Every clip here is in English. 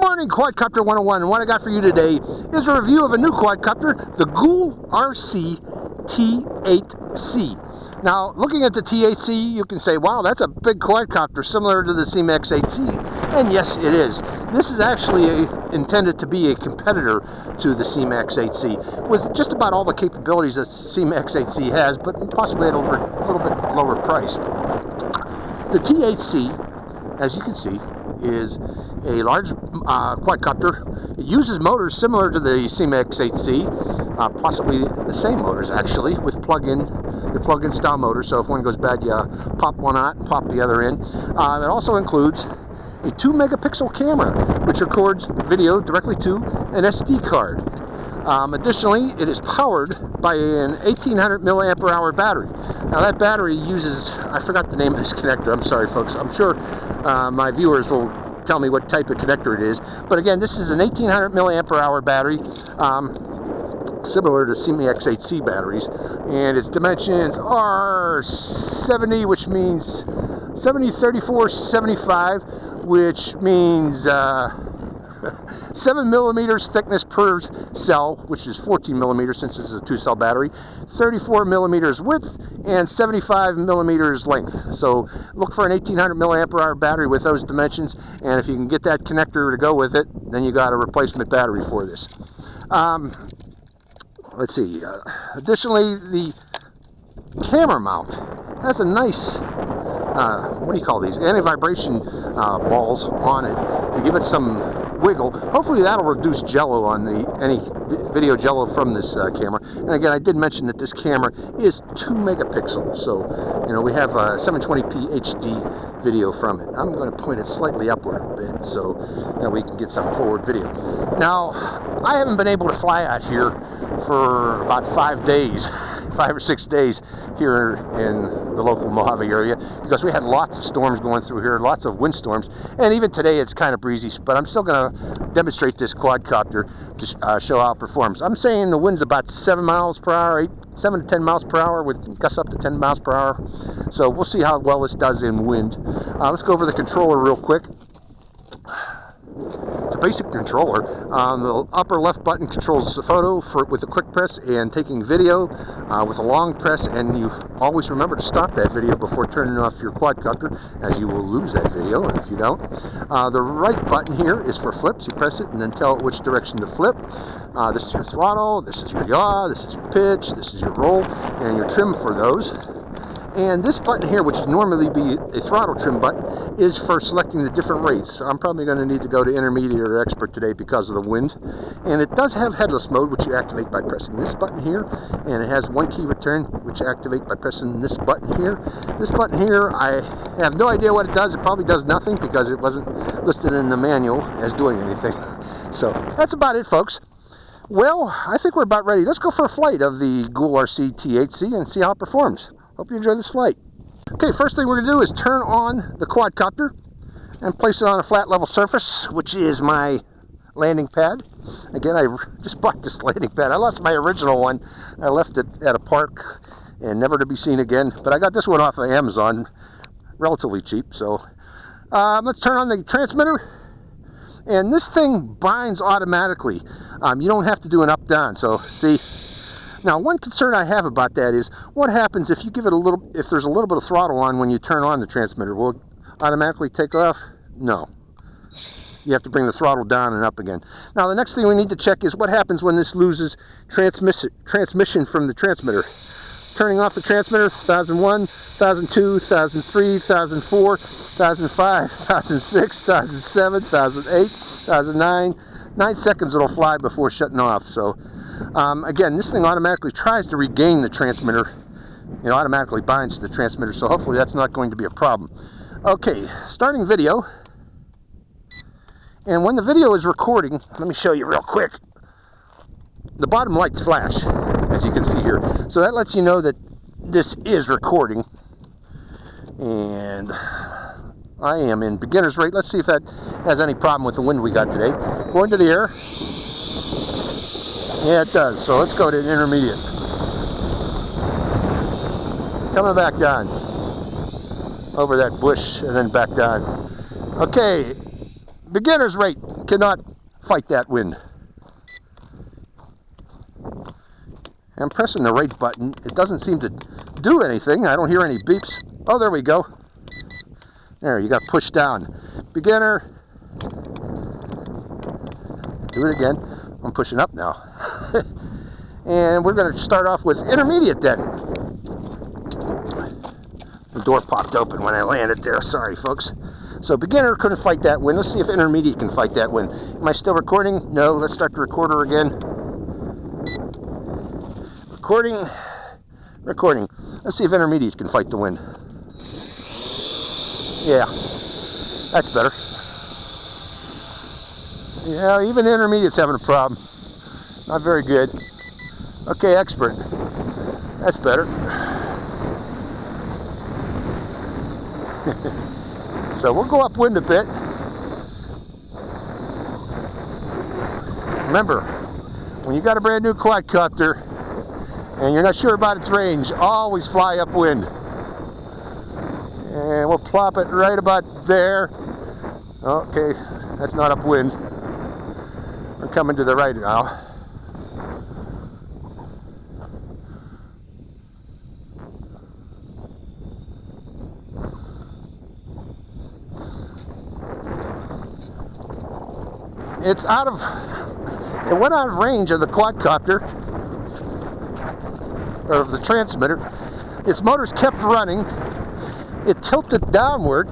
morning, Quadcopter 101, and what I got for you today is a review of a new quadcopter, the GoolRC T8C. Now, looking at the T8C, you can say, wow, that's a big quadcopter similar to the Syma X8C, and yes, it is. This is actually intended to be a competitor to the Syma X8C with just about all the capabilities that Syma X8C has, but possibly at a little bit lower price. The T8C, as you can see, is a large quadcopter. It uses motors similar to the Syma X8C, possibly the same motors actually, with plug-in. They're plug-in style motors, so if one goes bad, you pop one out and pop the other in. It also includes a 2 megapixel camera, which records video directly to an SD card. Additionally, it is powered by an 1800 milliampere hour battery. Now that battery uses, I forgot the name of this connector, I'm sorry folks, I'm sure my viewers will tell me what type of connector it is, but again, this is an 1800 milliampere hour battery, similar to Syma X8C batteries, and its dimensions are 70, which means 70, 34, 75, which means 7 millimeters thickness per cell, which is 14 millimeters since this is a 2-cell battery, 34 millimeters width, and 75 millimeters length. So look for an 1800 milliampere hour battery with those dimensions, and if you can get that connector to go with it, then you got a replacement battery for this. Let's see. Additionally, the camera mount has a nice, what do you call these? Anti-vibration balls on it to give it some wiggle. Hopefully that'll reduce jello on any video jello from this camera. And again, I did mention that this camera is 2 megapixels, so you know we have 720p HD video from it. I'm going to point it slightly upward a bit so that we can get some forward video. Now, I haven't been able to fly out here for about 5 days. 5 or 6 days here in the local Mojave area because we had lots of storms going through here, lots of windstorms, and even today it's kind of breezy, but I'm still going to demonstrate this quadcopter to show how it performs. I'm saying the wind's about 7 miles per hour, 7 to 10 miles per hour with gusts up to 10 miles per hour, so we'll see how well this does in wind. Let's go over the controller real quick. It's a basic controller. The upper left button controls the photo with a quick press and taking video with a long press, and you always remember to stop that video before turning off your quadcopter, as you will lose that video if you don't. The right button here is for flips. You press it and then tell it which direction to flip. This is your throttle, this is your yaw, this is your pitch, this is your roll, and your trim for those. And this button here, which would normally be a throttle trim button, is for selecting the different rates. So I'm probably going to need to go to intermediate or expert today because of the wind. And it does have headless mode, which you activate by pressing this button here. And it has one key return, which you activate by pressing this button here. This button here, I have no idea what it does. It probably does nothing because it wasn't listed in the manual as doing anything. So that's about it, folks. Well, I think we're about ready. Let's go for a flight of the GoolRC T8C and see how it performs. Hope you enjoy this flight. Okay, first thing we're going to do is turn on the quadcopter and place it on a flat level surface, which is my landing pad. Again, I just bought this landing pad. I lost my original one. I left it at a park and never to be seen again. But I got this one off of Amazon, relatively cheap. So let's turn on the transmitter. And this thing binds automatically. You don't have to do an up-down. So see. Now, one concern I have about that is what happens if you give it if there's a little bit of throttle on when you turn on the transmitter? Will it automatically take off? No. You have to bring the throttle down and up again. Now, the next thing we need to check is what happens when this loses transmission from the transmitter. Turning off the transmitter, 1001, 1002, 1003, 1004, 1005, 1006, 1007, 1008, 1009. 9 seconds it'll fly before shutting off. So again, this thing automatically tries to regain the transmitter. It automatically binds to the transmitter, so hopefully that's not going to be a problem. Okay, starting video. And when the video is recording, let me show you real quick. The bottom lights flash, as you can see here. So that lets you know that this is recording. And I am in beginner's rate. Let's see if that has any problem with the wind we got today. Go into the air. Yeah, it does. So let's go to intermediate. Coming back down. Over that bush and then back down. Okay, beginner's rate. cannot fight that wind. I'm pressing the right button. It doesn't seem to do anything. I don't hear any beeps. Oh, there we go. There, you got pushed down. Beginner. Do it again. I'm pushing up now. And we're going to start off with intermediate then. The door popped open when I landed there. Sorry, folks. So beginner couldn't fight that wind. Let's see if intermediate can fight that wind. Am I still recording? No. Let's start the recorder again. Recording. Let's see if intermediate can fight the wind. Yeah, that's better. Yeah, even intermediate's having a problem. Not very good. Okay, expert. That's better. So we'll go upwind a bit. Remember, when you got a brand new quadcopter and you're not sure about its range, always fly upwind. And we'll plop it right about there. Okay, that's not upwind. We're coming to the right now. It went out of range of the quadcopter, or of the transmitter. Its motors kept running. It tilted downward,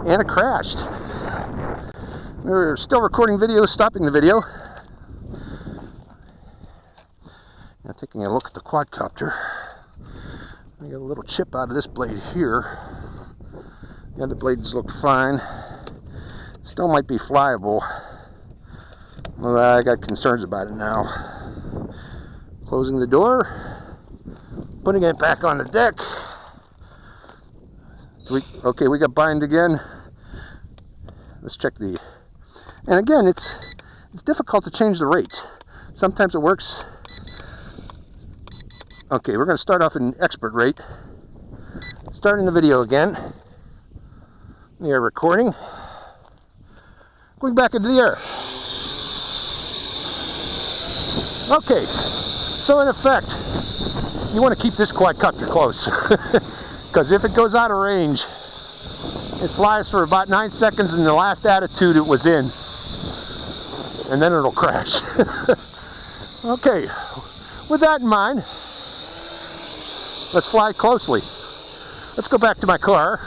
and it crashed. We were still recording video, stopping the video. Now taking a look at the quadcopter. I got a little chip out of this blade here. The other blades look fine. Still might be flyable. Well, I got concerns about it now. Closing the door, putting it back on the deck. Okay, we got bind again. Let's check the. And again, it's difficult to change the rates. Sometimes it works. Okay, we're going to start off in expert rate. Starting the video again. We are recording. Going back into the air. Okay, so in effect, you want to keep this quadcopter close. Because if it goes out of range, it flies for about 9 seconds in the last attitude it was in. And then it'll crash. Okay, with that in mind, let's fly closely. Let's go back to my car.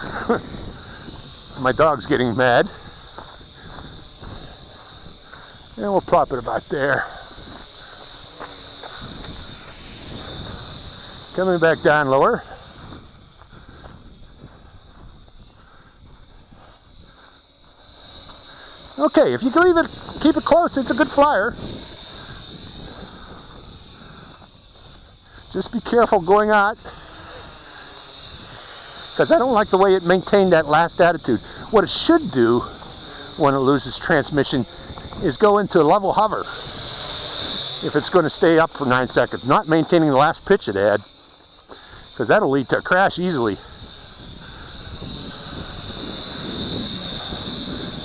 My dog's getting mad. And we'll plop it about there. Coming back down lower. Okay, if you can keep it close, it's a good flyer. Just be careful going out, because I don't like the way it maintained that last attitude. What it should do when it loses transmission is go into level hover if it's going to stay up for 9 seconds, not maintaining the last pitch it had, because that'll lead to a crash easily.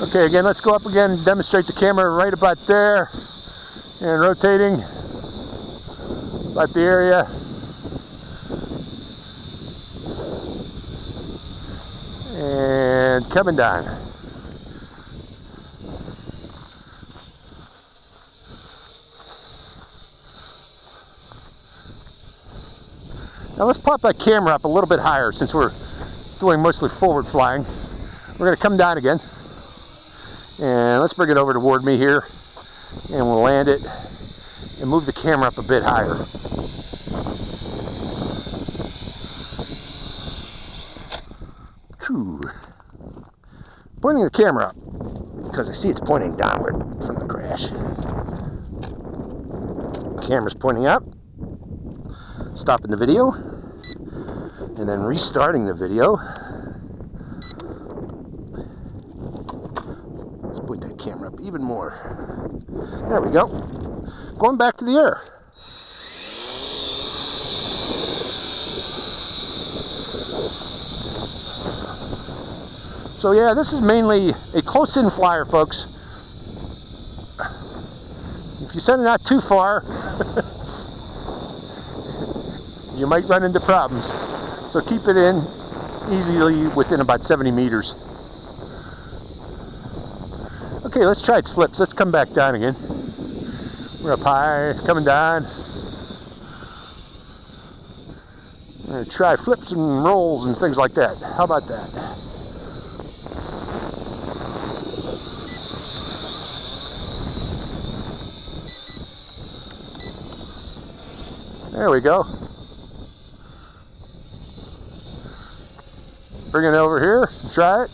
Okay, again, let's go up again, demonstrate the camera right about there, and rotating about the area. And coming down. Now let's pop that camera up a little bit higher since we're doing mostly forward flying. We're going to come down again. And let's bring it over toward me here. And we'll land it and move the camera up a bit higher. Whew. Pointing the camera up because I see it's pointing downward from the crash. Camera's pointing up. Stopping the video and then restarting the video. Let's point that camera up even more. There we go. Going back to the air. So yeah, this is mainly a close-in flyer, folks. if you send it out too far, you might run into problems. So keep it in easily within about 70 meters. Okay, let's try its flips. Let's come back down again. We're up high, coming down. I'm going to try flips and rolls and things like that. How about that? There we go. Bring it over here, try it.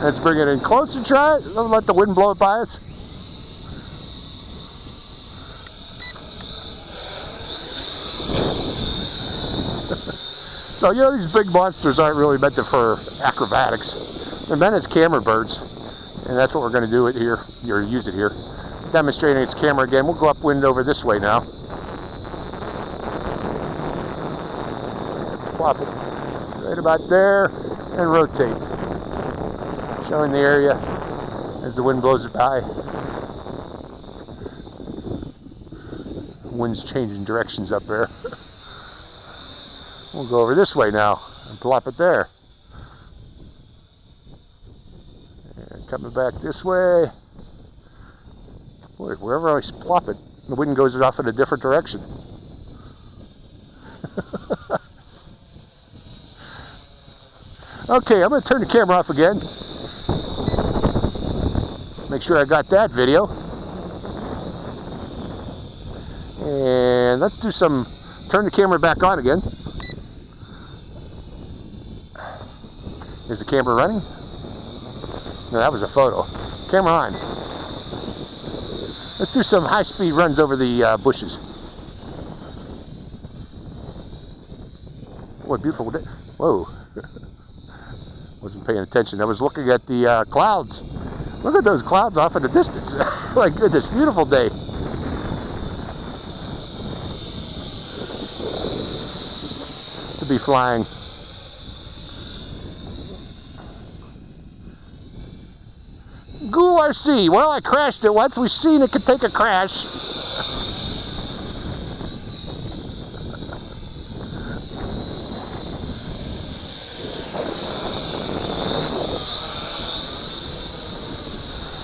Let's bring it in close and try it. Let the wind blow it by us. So, you know, these big monsters aren't really meant for acrobatics. They're meant as camera birds. And that's what we're going to do it here, or use it here. Demonstrating its camera again. We'll go upwind over this way now. Plop it right about there and rotate. Showing the area as the wind blows it by. Wind's changing directions up there. We'll go over this way now and plop it there. And coming back this way. Boy, wherever I plop it, the wind goes off in a different direction. Okay, I'm going to turn the camera off again. Make sure I got that video. And let's do some, turn the camera back on again. Is the camera running? No, that was a photo. Camera on. Let's do some high-speed runs over the bushes. What a beautiful day. Whoa. Wasn't paying attention. I was looking at the clouds. Look at those clouds off in the distance. My goodness, beautiful day. To be flying. GoolRC. Well, I crashed it once. We've seen it could take a crash.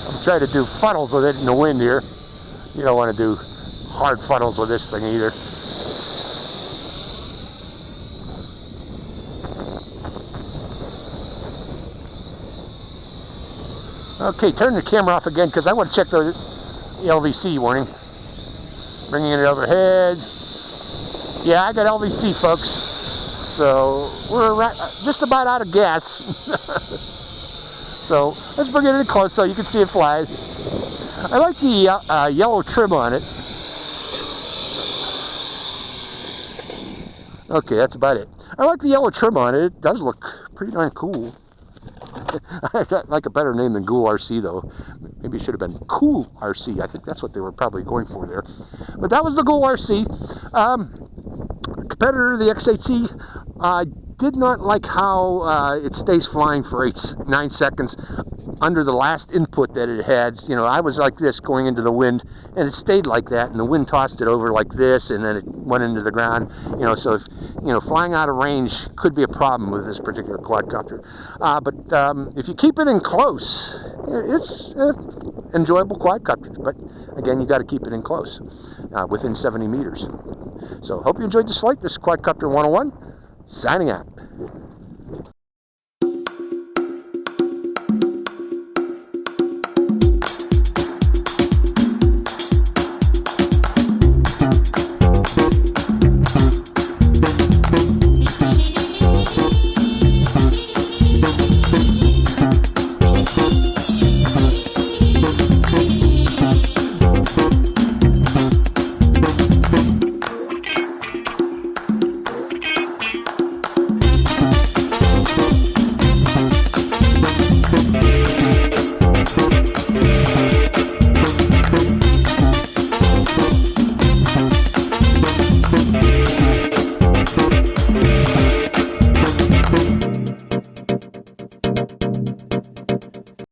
I'm trying to do funnels with it in the wind here. You don't want to do hard funnels with this thing either. Okay, turn the camera off again because I want to check the LVC warning. Bringing it overhead. Yeah, I got LVC, folks. So we're just about out of gas. So let's bring it in close so you can see it fly. I like the yellow trim on it. Okay, that's about it. I like the yellow trim on it. It does look pretty darn cool. I like a better name than GoolRC though. Maybe it should have been CoolRC. I think that's what they were probably going for there. But that was the GoolRC. Competitor, the X8C, I did not like how it stays flying for 9 seconds under the last input that it had. You know, I was like this going into the wind, and it stayed like that, and the wind tossed it over like this, and then it went into the ground. You know, so if, you know, flying out of range could be a problem with this particular quadcopter. But if you keep it in close, it's an enjoyable quadcopter. But again, you got to keep it in close, within 70 meters. So hope you enjoyed this flight. This is Quadcopter 101, signing out.